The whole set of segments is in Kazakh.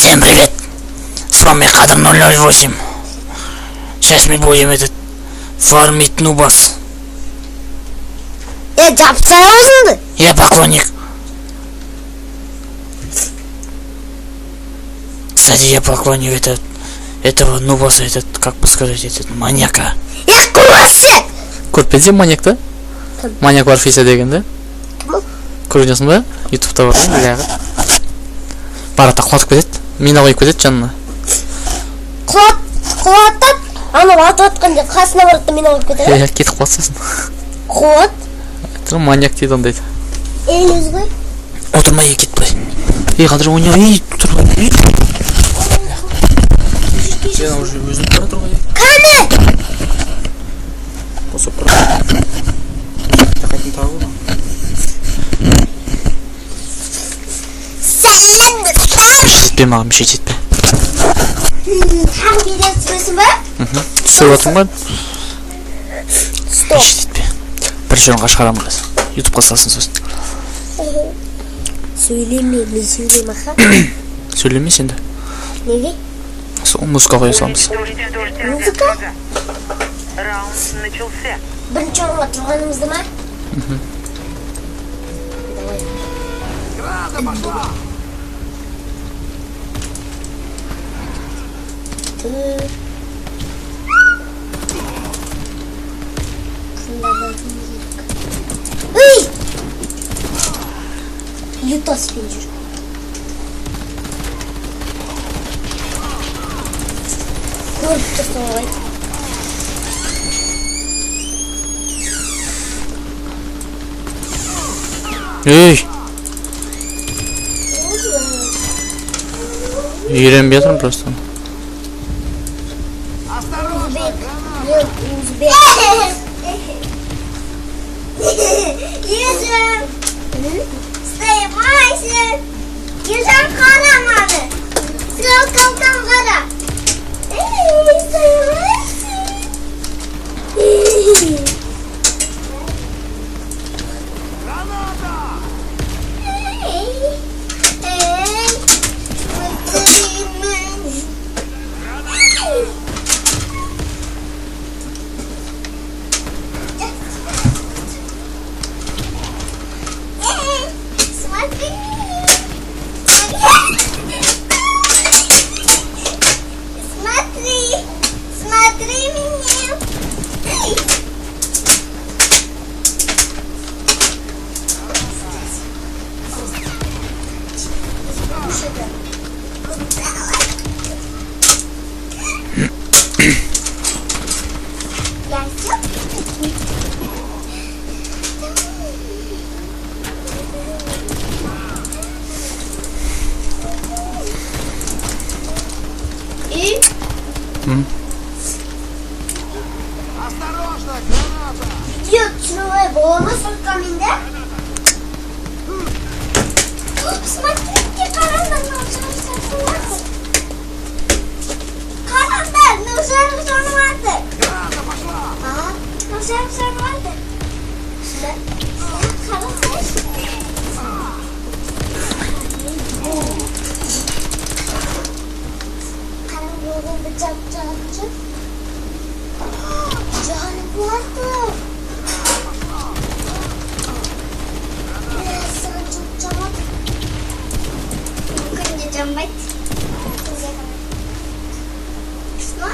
Всем привет! С вами Кадр 008. Сейчас мы будем фармить нубас. Я поклонник. Кстати, я поклонник этого нубаса, как бы сказать, маньяка. Көрпеде маньяк да? Маньяк Варфейса деген да? Көрінесің ба? Ютубта бар да, жаңағы. Барата құлатып кетеді, мина қойып кетеді жанына. Құлатып, ана атып атқанда қасына барады мина қойып кетеді. Кетіп қалады сосын. Құлат. Маньяк дейді ондайды. Өзі ғой. Отырмай кетпей. Қазір ойна, тұрғай. Сен уже өзің бара тұрғай. Қане! Қосып бара. Тақатын тағы ба? Сәлем достар! Жетпе маған, бір жетпе. Тағы видео түсіресің ба? Түсіріп атың ба? Стоп. Жетпе. Бір жөнға шығарам біраз. Ютубқа салсын сосын. Сөйлеме, мен сөйлеймін аха. Сөйлеме сенде. Неге? Сол музыка қоя саламыз. Музыка? Раунд начался. Бірінші орынға тұрғанымызды ма? Давай. Града пошла! Эй! Ютаспен жүр. Көріп тұрсың ғой. Ей! Үйренбей жатырмын просто. Узбек. Ежем. Снимайся. Ежем қарамады. Стрелкалдан қара. Снимайся. Осторожно, граната! Видео түсіруге бола ма соткамында? Смотрите, қараңдар, қараңдар, нұжар-нұжар. Града пошла! Нұжар-нұжар. Қарасайшы. Қараң болғанды жап-жап. Canım bulandı. Sana çok çabuk. Bakınca cam bak. Kısma.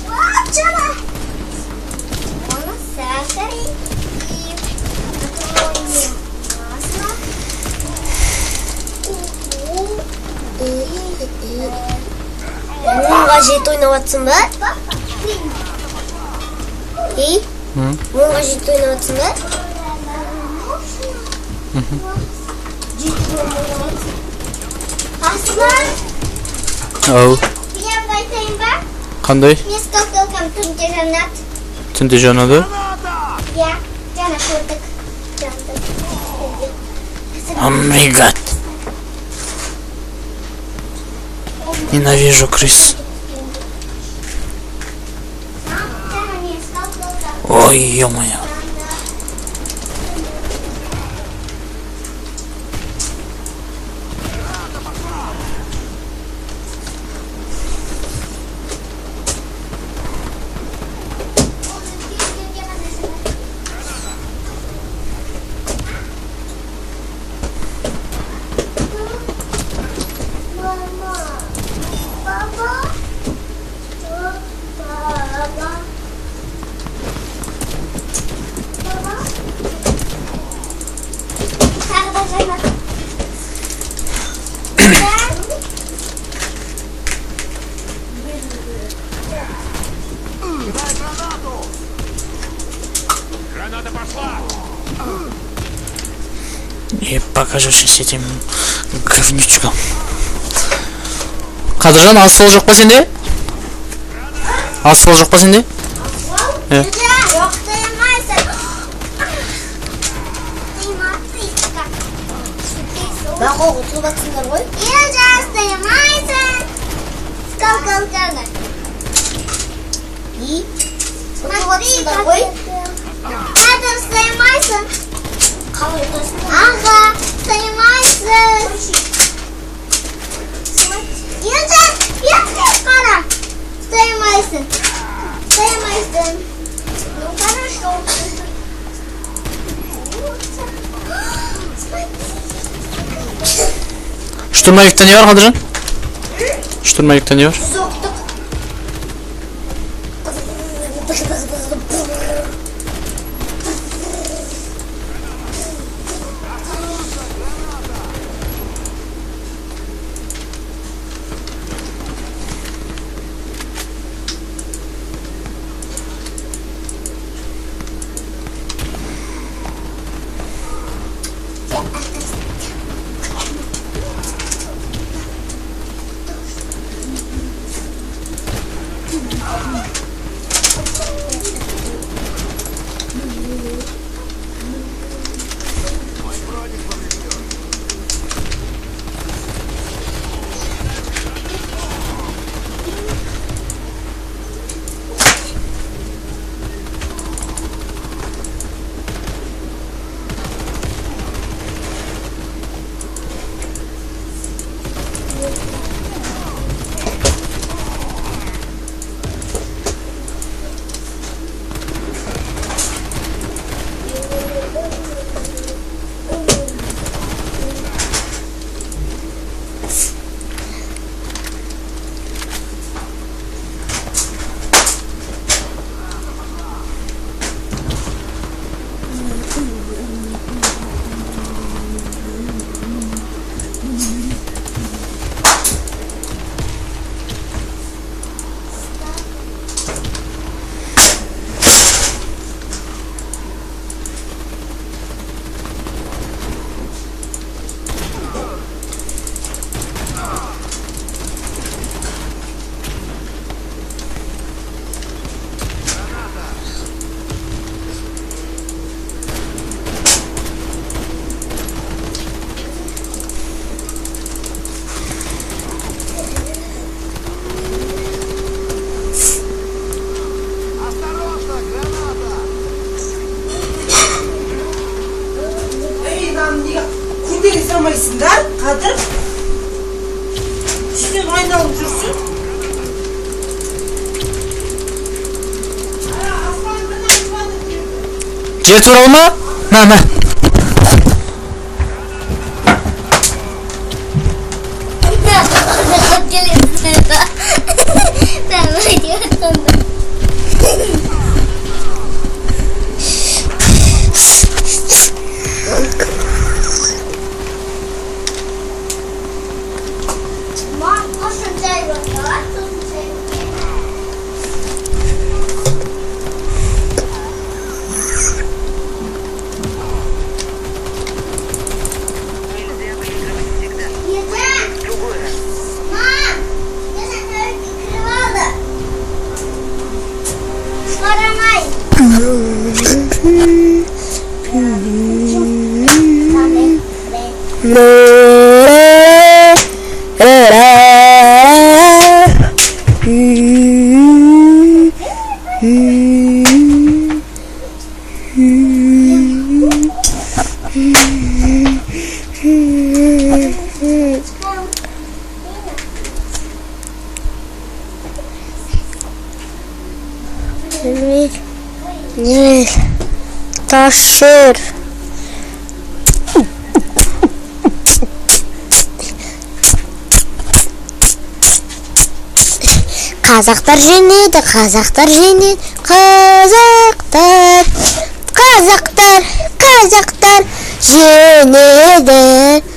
Vay canım. Bana serseri. Мұнға жет ойнаватсың ба? Мұнға жет ойнаватсың ба? Аслан, Ау, мен байтайын ба? қандай? Мен скалкалкам түнде жанат. Түнде жанады? Я, жана көрдік. Омегат. Ненавижу крыс. Ой, ё-моё. Кидай гранату! Граната пошла! И покажу сейчас этим говнючкам. Кадыржан, асфал жоқ па сенде? Асфал жоқ па сенде? Жоқ, тыймайсың. Бақо ұтылып атсыңдар ғой. Елжас, тыймайсың. Скалкалканы. И? Ұтылып атсыңдар ғой. Кадыр, тыймайсың. Қалай ұтасың? Аға, тыймайсың. Елжас, қара. Тыймайсың. Тыймайсың. Ну хорошо. Штурмовикте не бар, Кадыржан? Штурмовикте не бар? Соқтық. Сырамайсыңдар, Қадыр. Сізден айналып жүрсің. Жер туралы ма? Мә. Не. Ташыр. Қазақтар жеңеді, қазақтар жеңеді, қазақтар жеңеді.